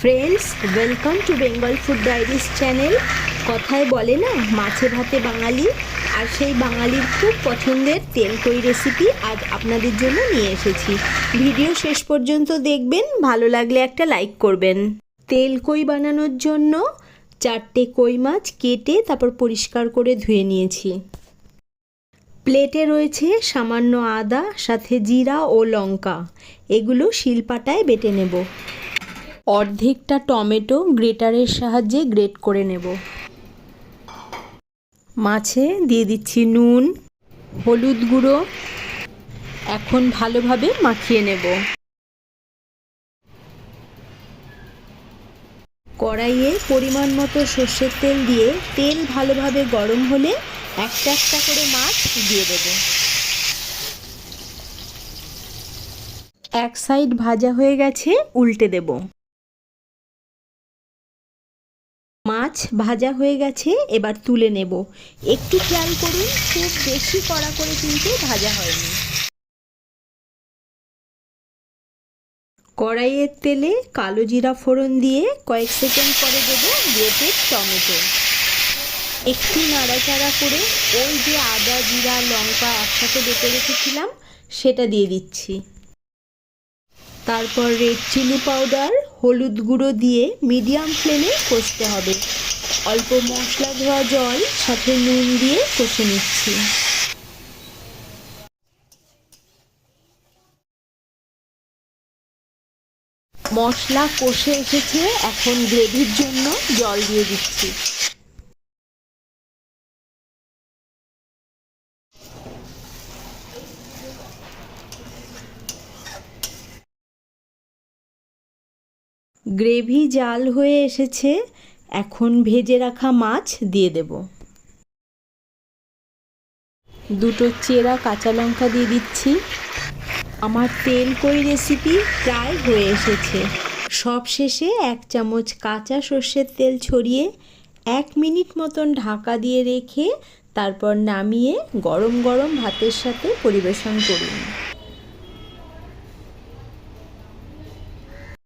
Friends, welcome to Bengal food diaries channel. কথায় বলে না, মাছে ভাতে বাঙালি, আর সেই বাঙালির খুব পছন্দের তেলকই রেসিপি আজ আপনাদের জন্য নিয়ে এসেছি। ভিডিও শেষ পর্যন্ত দেখবেন, ভালো লাগলে একটা লাইক করবেন। তেলকই বানানোর জন্য 4টে কই মাছ কেটে তারপর পরিষ্কার করে ধুয়ে নিয়েছি। প্লেটে রয়েছে সামান্য আদা, সাথে জিরা ও লঙ্কা, এগুলো শিলপাটায় বেটে নেব। অর্ধেকটা টমেটো গ্রেটারের সাহায্যে গ্রেট করে নেব। মাছে দিয়ে দিচ্ছি নুন, হলুদ গুঁড়ো। এখন ভালোভাবে মাখিয়ে নেব। কড়াইয়ে পরিমাণ মতো সর্ষের তেল দিয়ে তেল ভালোভাবে গরম হলে একটা একটা করে মাছ দিয়ে দেব। এক সাইড ভাজা হয়ে গেছে, উল্টে দেব। মাছ ভাজা হয়ে গেছে, এবার তুলে নেব। একটু খেয়াল করুন, খুব বেশি কড়া করে কিন্তু ভাজা হয়নি। কড়াইয়ের তেলে কালো জিরা ফোড়ন দিয়ে কয়েক সেকেন্ড পরে দেব গ্রেটেড টমেটো। একটু নাড়াচাড়া করে ওই যে আদা, জিরা, লঙ্কা একসাথে বেটে রেখেছিলাম সেটা দিয়ে দিচ্ছি। তারপর রেড চিলি পাউডার, হলুদ গুঁড়ো দিয়ে মিডিয়াম ফ্লেমে কষতে হবে। অল্প মশলা ধোয়া জল সাথে নুন দিয়ে কষে নিচ্ছি। মশলা কষে এসেছে, এখন গ্রেভির জন্য জল দিয়ে দিচ্ছি। গ্রেভি জাল হয়ে এসেছে, এখন ভেজে রাখা মাছ দিয়ে দেব। দুটো চেরা কাঁচা লঙ্কা দিয়ে দিচ্ছি। আমার তেলকই রেসিপি প্রায় হয়ে এসেছে। সব শেষে 1 চামচ কাঁচা সর্ষের তেল ছড়িয়ে 1 মিনিট মতন ঢাকা দিয়ে রেখে তারপর নামিয়ে গরম গরম ভাতের সাথে পরিবেশন করুন।